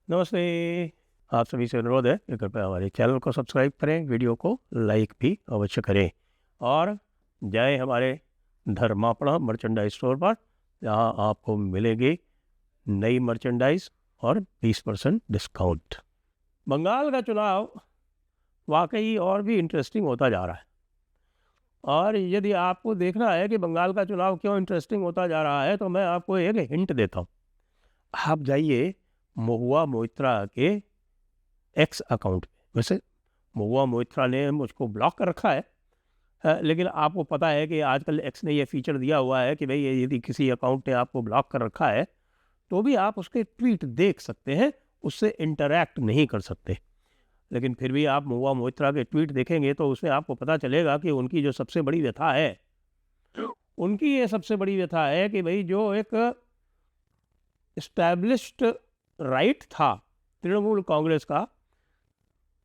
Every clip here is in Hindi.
नमस्ते। आप सभी से अनुरोध है कि कृपया हमारे चैनल को सब्सक्राइब करें, वीडियो को लाइक भी अवश्य करें और जाएं हमारे धर्मापड़ा मर्चेंडाइज स्टोर पर, जहां आपको मिलेगी नई मर्चेंडाइज और 20% डिस्काउंट। बंगाल का चुनाव वाकई और भी इंटरेस्टिंग होता जा रहा है, और यदि आपको देखना है कि बंगाल का चुनाव क्यों इंटरेस्टिंग होता जा रहा है, तो मैं आपको एक हिंट देता हूँ। आप जाइए महुआ मोइत्रा के एक्स अकाउंट पे। वैसे महुआ मोइत्रा ने मुझको ब्लॉक कर रखा है, लेकिन आपको पता है कि आजकल एक्स ने ये फीचर दिया हुआ है कि भाई यदि किसी अकाउंट ने आपको ब्लॉक कर रखा है तो भी आप उसके ट्वीट देख सकते हैं, उससे इंटरैक्ट नहीं कर सकते। लेकिन फिर भी आप महुआ मोइत्रा के ट्वीट देखेंगे तो उसमें आपको पता चलेगा कि उनकी जो सबसे बड़ी व्यथा है, उनकी ये सबसे बड़ी व्यथा है कि भाई जो एक इस्टेब्लिश्ड राइट था तृणमूल कांग्रेस का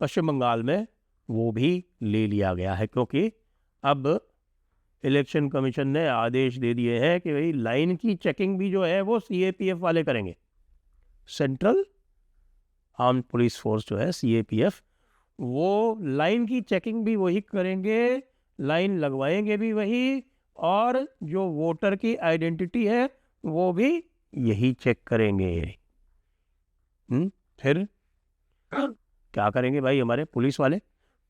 पश्चिम बंगाल में, वो भी ले लिया गया है, क्योंकि अब इलेक्शन कमीशन ने आदेश दे दिए हैं कि भाई लाइन की चेकिंग भी जो है वो सीएपीएफ वाले करेंगे। सेंट्रल आर्म्ड पुलिस फोर्स जो है सीएपीएफ, वो लाइन की चेकिंग भी वही करेंगे, लाइन लगवाएंगे भी वही, और जो वोटर की आइडेंटिटी है वो भी यही चेक करेंगे। फिर क्या करेंगे भाई हमारे पुलिस वाले?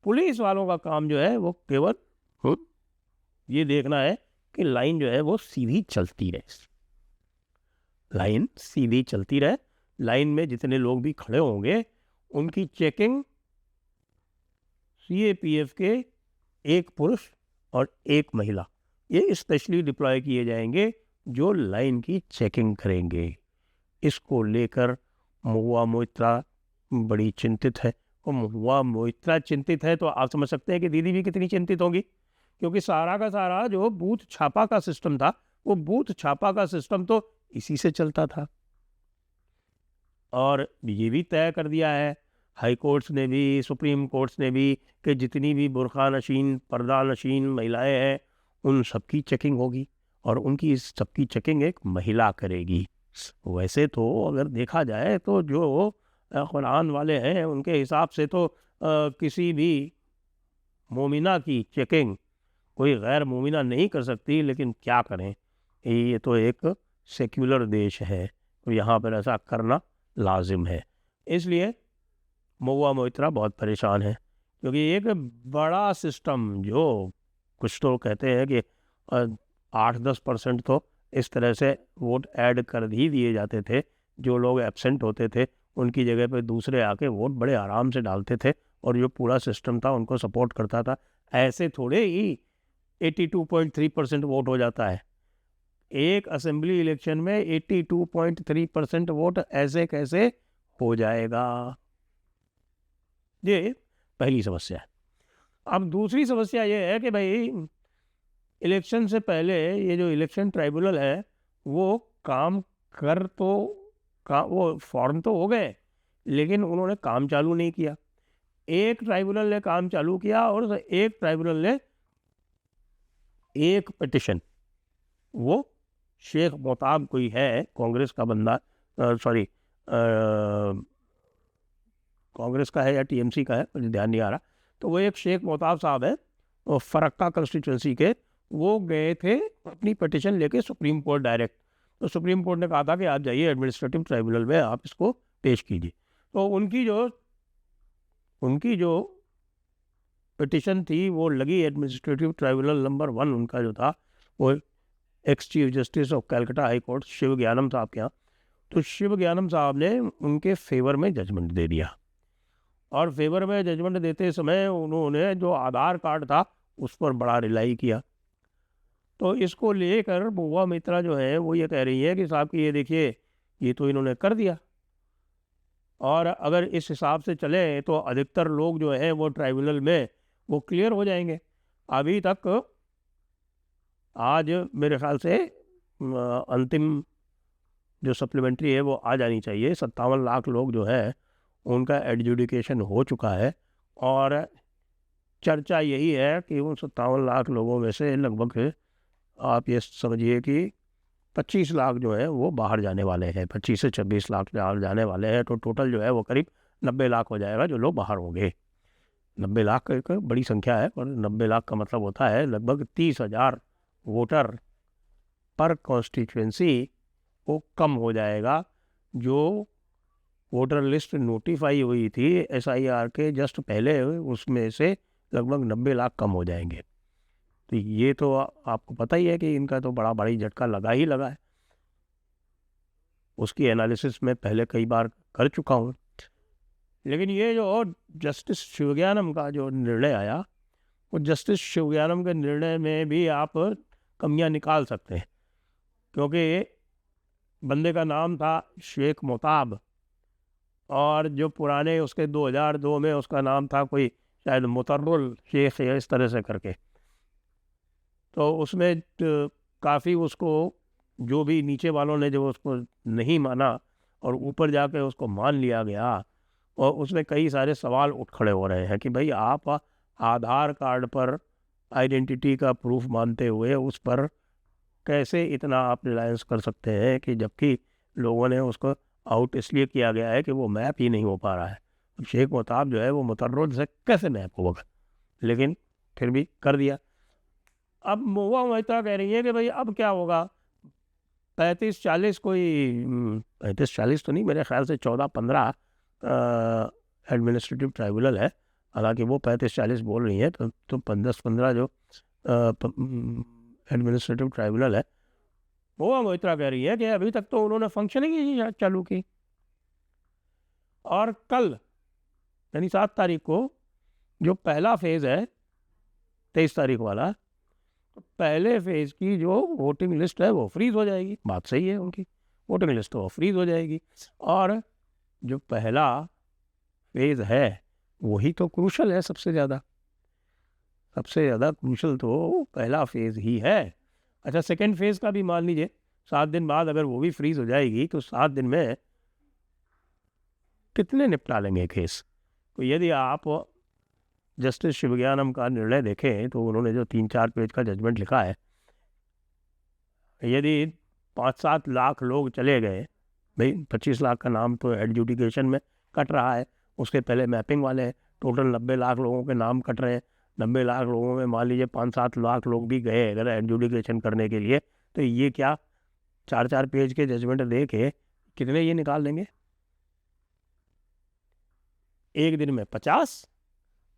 पुलिस वालों का काम जो है वो केवल ये देखना है कि लाइन जो है वो सीधी चलती रहे, लाइन सीधी चलती रहे। लाइन में जितने लोग भी खड़े होंगे उनकी चेकिंग सीएपीएफ के एक पुरुष और एक महिला, ये स्पेशली डिप्लॉय किए जाएंगे जो लाइन की चेकिंग करेंगे। इसको लेकर महुआ मोइत्रा बड़ी चिंतित है, और महुआ मोइत्रा चिंतित है तो आप समझ सकते हैं कि दीदी भी कितनी चिंतित होंगी, क्योंकि सारा का सारा जो बूथ छापा का सिस्टम था, वो बूथ छापा का सिस्टम तो इसी से चलता था। और ये भी तय कर दिया है हाई कोर्ट्स ने भी, सुप्रीम कोर्ट्स ने भी, कि जितनी भी बुरखा नशीन पर्दा नशीन महिलाएं हैं उन सबकी चेकिंग होगी, और उनकी इस सबकी चेकिंग एक महिला करेगी। वैसे तो अगर देखा जाए तो जो कुरान वाले हैं उनके हिसाब से तो किसी भी मोमिना की चेकिंग कोई गैर मोमिना नहीं कर सकती, लेकिन क्या करें, ये तो एक सेक्युलर देश है, तो यहाँ पर ऐसा करना लाजिम है। इसलिए महुआ मोइत्रा बहुत परेशान है, क्योंकि एक बड़ा सिस्टम, जो कुछ तो कहते हैं कि 8-10% तो इस तरह से वोट ऐड कर ही दिए जाते थे। जो लोग एब्सेंट होते थे उनकी जगह पे दूसरे आके वोट बड़े आराम से डालते थे, और जो पूरा सिस्टम था उनको सपोर्ट करता था। ऐसे थोड़े ही 82.3% वोट हो जाता है एक असेंबली इलेक्शन में। 82.3% वोट ऐसे कैसे हो जाएगा? ये पहली समस्या है। अब दूसरी समस्या ये है कि भाई इलेक्शन से पहले ये जो इलेक्शन ट्राइब्यूनल है वो काम कर तो वो फॉर्म तो हो गए, लेकिन उन्होंने काम चालू नहीं किया। एक ट्राइब्यूनल ने काम चालू किया और एक ट्राइब्यूनल ने एक पिटिशन, वो शेख मोहताब कोई है कांग्रेस का बंदा, सॉरी कांग्रेस का है या टीएमसी का है मुझे ध्यान नहीं आ रहा, तो वो एक शेख मोहताब साहब है और फरक्का कंस्टिट्यूंसी के, वो गए थे अपनी पिटिशन लेके सुप्रीम कोर्ट डायरेक्ट। तो सुप्रीम कोर्ट ने कहा था कि आप जाइए एडमिनिस्ट्रेटिव ट्राइब्यूनल में, आप इसको पेश कीजिए। तो उनकी जो पिटिशन थी वो लगी एडमिनिस्ट्रेटिव ट्राइब्यूनल नंबर 1, उनका जो था वो ex chief justice of Calcutta high court Sivagnanam साहब के यहाँ। तो शिव ज्ञानम साहब ने उनके फेवर में जजमेंट दे दिया, और फेवर में जजमेंट देते समय उन्होंने जो आधार कार्ड था उस पर बड़ा रिलाई किया। तो इसको लेकर महुआ मोइत्रा जो है वो ये कह रही है कि साहब कि ये देखिए, ये तो इन्होंने कर दिया, और अगर इस हिसाब से चले तो अधिकतर लोग जो हैं वो ट्राइब्यूनल में वो क्लियर हो जाएंगे। अभी तक आज मेरे ख्याल से अंतिम जो सप्लीमेंट्री है वो आ जानी चाहिए। 57 लाख लोग जो है उनका एडजुडिकेशन हो चुका है, और चर्चा यही है कि उन 57 लाख लोगों में से लगभग आप ये समझिए कि 25 लाख जो है वो बाहर जाने वाले हैं, 25 से 26 लाख बाहर जाने वाले हैं, तो टोटल जो है वो करीब 90 लाख हो जाएगा जो लोग बाहर होंगे। 90 लाख एक बड़ी संख्या है, और 90 लाख का मतलब होता है लगभग 30,000 वोटर पर कॉन्स्टिट्यूंसी वो कम हो जाएगा। जो वोटर लिस्ट नोटिफाई हुई थी SIR के जस्ट पहले, उसमें से लगभग 90 लाख कम हो जाएंगे। तो ये तो आपको पता ही है कि इनका तो बड़ा भारी झटका लगा ही लगा है। उसकी एनालिसिस में पहले कई बार कर चुका हूँ। लेकिन ये जो जस्टिस शिवज्ञानम का जो निर्णय आया, वो जस्टिस शिवज्ञानम के निर्णय में भी आप कमियां निकाल सकते हैं, क्योंकि बंदे का नाम था शेख मोताब, और जो पुराने उसके 2002 में उसका नाम था कोई शायद मुतर्रुल शेख या इस तरह से करके। तो उसमें काफ़ी उसको जो भी नीचे वालों ने जो उसको नहीं माना और ऊपर जाके उसको मान लिया गया, और उसमें कई सारे सवाल उठ खड़े हो रहे हैं कि भाई आप आधार कार्ड पर आइडेंटिटी का प्रूफ मानते हुए उस पर कैसे इतना आप रिलायंस कर सकते हैं, कि जबकि लोगों ने उसको आउट इसलिए किया गया है कि वो मैप ही नहीं हो पा रहा है। अब शेख मोताब जो है वो मुतर्रुल से कैसे मैप होगा, लेकिन फिर भी कर दिया। अब महुआ मोहिता कह रही है कि भाई अब क्या होगा, 35-40 कोई 35-40 तो नहीं, मेरे ख्याल से 14-15 एडमिनिस्ट्रेटिव ट्राइब्यूनल है। हालांकि वो 35-40 बोल रही है, तो 10-15 जो एडमिनिस्ट्रेटिव ट्राइब्यूनल है, महुआ मोहित्रा कह रही है कि अभी तक तो उन्होंने फंक्शनिंग ही चालू की, और कल यानी 7 तारीख को जो पहला फेज़ है 23 तारीख वाला, तो पहले फेज़ की जो वोटिंग लिस्ट है वो फ्रीज हो जाएगी। बात सही है उनकी, वोटिंग लिस्ट तो फ्रीज हो जाएगी, और जो पहला फेज़ है वही तो क्रूशल है, सबसे ज़्यादा क्रूशल तो पहला फेज़ ही है। अच्छा, सेकेंड फेज़ का भी मान लीजिए 7 दिन बाद अगर वो भी फ्रीज हो जाएगी, तो 7 दिन में कितने निपटा लेंगे केस। तो यदि आप जस्टिस शिवज्ञानम का निर्णय देखें, तो उन्होंने जो 3-4 पेज का जजमेंट लिखा है, यदि 5-7 लाख लोग चले गए, भाई 25 लाख का नाम तो एडजुडिकेशन में कट रहा है, उसके पहले मैपिंग वाले हैं, टोटल 90 लाख लोगों के नाम कट रहे हैं। 90 लाख लोगों में मान लीजिए 5-7 लाख लोग भी गए अगर एडजुडिकेशन करने के लिए, तो ये क्या 4-4 पेज के जजमेंट दे के कितने ये निकाल लेंगे? एक दिन में 50,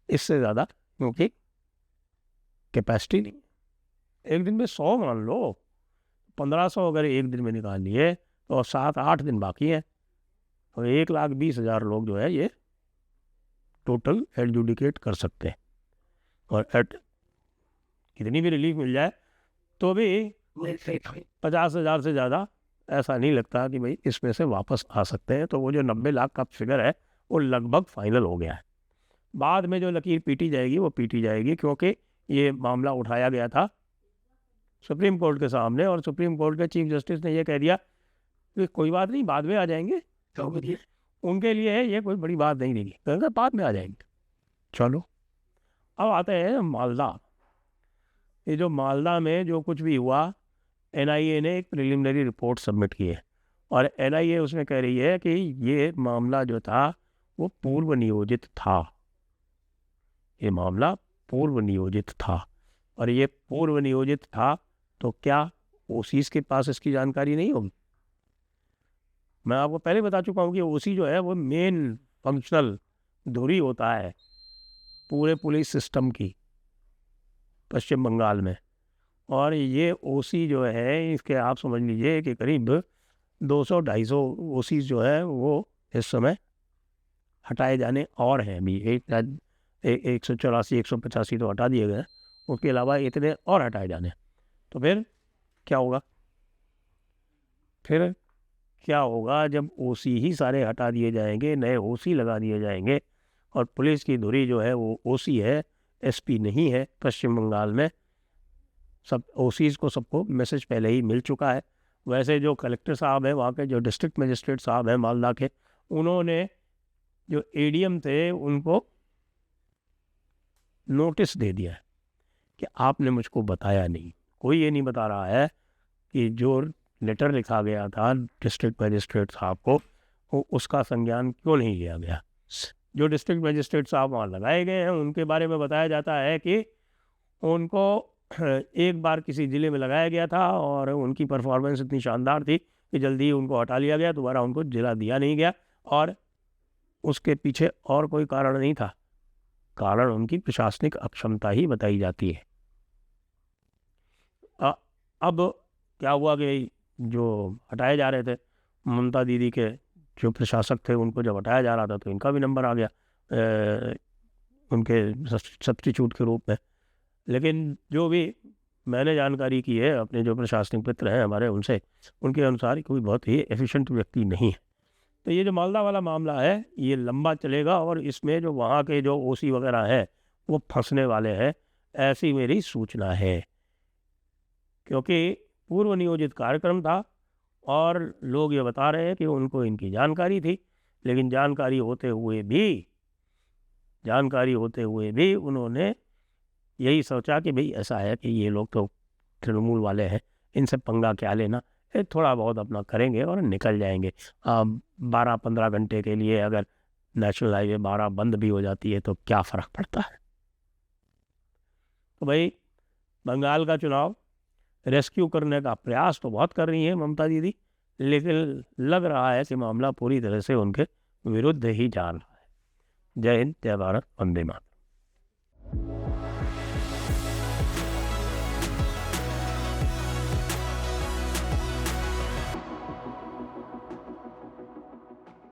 इससे ज़्यादा क्योंकि कैपेसिटी नहीं। एक दिन में 100 मान लो, 1500 अगर एक दिन में निकाल लिए, तो 7-8 दिन बाकी हैं, तो 1,20,000 लोग जो है ये टोटल एडजुडिकेट कर सकते हैं। और कितनी भी रिलीफ मिल जाए तो भी 50,000 से ज़्यादा ऐसा नहीं लगता कि भाई इसमें से वापस आ सकते हैं। तो वो जो 90 लाख का फिगर है वो लगभग फाइनल हो गया है। बाद में जो लकीर पीटी जाएगी वो पीटी जाएगी, क्योंकि ये मामला उठाया गया था सुप्रीम कोर्ट के सामने, और सुप्रीम कोर्ट के चीफ जस्टिस ने ये कह दिया कि कोई बात नहीं, बाद में आ जाएंगे। तो उनके लिए ये कोई बड़ी बात नहीं रहेगी, कहेंगे बाद में आ जाएंगे। चलो, अब आते हैं मालदा। ये जो मालदा में जो कुछ भी हुआ, NIA ने एक प्रिलिमिनरी रिपोर्ट सबमिट की है, और NIA उसमें कह रही है कि ये मामला जो था वो पूर्व नियोजित था। ये मामला पूर्व नियोजित था, और ये पूर्व नियोजित था तो क्या ओसीस के पास इसकी जानकारी नहीं होगी? मैं आपको पहले बता चुका हूँ कि ओसी जो है वो मेन फंक्शनल धुरी होता है पूरे पुलिस सिस्टम की पश्चिम बंगाल में। और ये ओसी जो है, इसके आप समझ लीजिए कि करीब 200-250 ओसीस जो है वो इस समय हटाए जाने और हैं अभी। 184-185 तो हटा दिए गए, उसके अलावा इतने और हटाए जाने। तो फिर क्या होगा? फिर क्या होगा जब ओसी ही सारे हटा दिए जाएंगे, नए ओसी लगा दिए जाएंगे, और पुलिस की धुरी जो है वो ओसी है, एसपी नहीं है पश्चिम बंगाल में। सब ओसीज को सबको मैसेज पहले ही मिल चुका है। वैसे जो कलेक्टर साहब हैं वहाँ के, जो डिस्ट्रिक्ट मजिस्ट्रेट साहब हैं मालदा के, उन्होंने जो ADM थे उनको नोटिस दे दिया है कि आपने मुझको बताया नहीं। कोई ये नहीं बता रहा है कि जो लेटर लिखा गया था डिस्ट्रिक्ट मजिस्ट्रेट साहब को, उसका संज्ञान क्यों नहीं लिया गया? जो डिस्ट्रिक्ट मजिस्ट्रेट साहब वहाँ लगाए गए हैं उनके बारे में बताया जाता है कि उनको एक बार किसी ज़िले में लगाया गया था और उनकी परफॉर्मेंस इतनी शानदार थी कि जल्दी ही उनको हटा लिया गया, दोबारा उनको ज़िला दिया नहीं गया। और उसके पीछे और कोई कारण नहीं था, कारण उनकी प्रशासनिक अक्षमता ही बताई जाती है। अब क्या हुआ कि जो हटाए जा रहे थे ममता दीदी के जो प्रशासक थे, उनको जब हटाया जा रहा था तो इनका भी नंबर आ गया उनके सब्स्टिट्यूट के रूप में। लेकिन जो भी मैंने जानकारी की है अपने जो प्रशासनिक मित्र हैं हमारे उनसे, उनके अनुसार कोई बहुत ही एफिशिएंट व्यक्ति नहीं है। तो ये जो मालदा वाला मामला है ये लंबा चलेगा और इसमें जो वहाँ के जो ओसी वगैरह हैं वो फंसने वाले हैं, ऐसी मेरी सूचना है। क्योंकि पूर्व नियोजित कार्यक्रम था और लोग ये बता रहे हैं कि उनको इनकी जानकारी थी, लेकिन जानकारी होते हुए भी उन्होंने यही सोचा कि भाई ऐसा है कि ये लोग तो तृणमूल वाले हैं, इनसे पंगा क्या लेना, ये थोड़ा बहुत अपना करेंगे और निकल जाएंगे। 12-15 घंटे के लिए अगर नेशनल हाईवे 12 बंद भी हो जाती है तो क्या फ़र्क पड़ता है। तो भाई बंगाल का चुनाव रेस्क्यू करने का प्रयास तो बहुत कर रही है ममता दीदी, लेकिन लग रहा है कि मामला पूरी तरह से उनके विरुद्ध ही जा रहा है। जय हिंद, जय भारत, वंदे मातरम।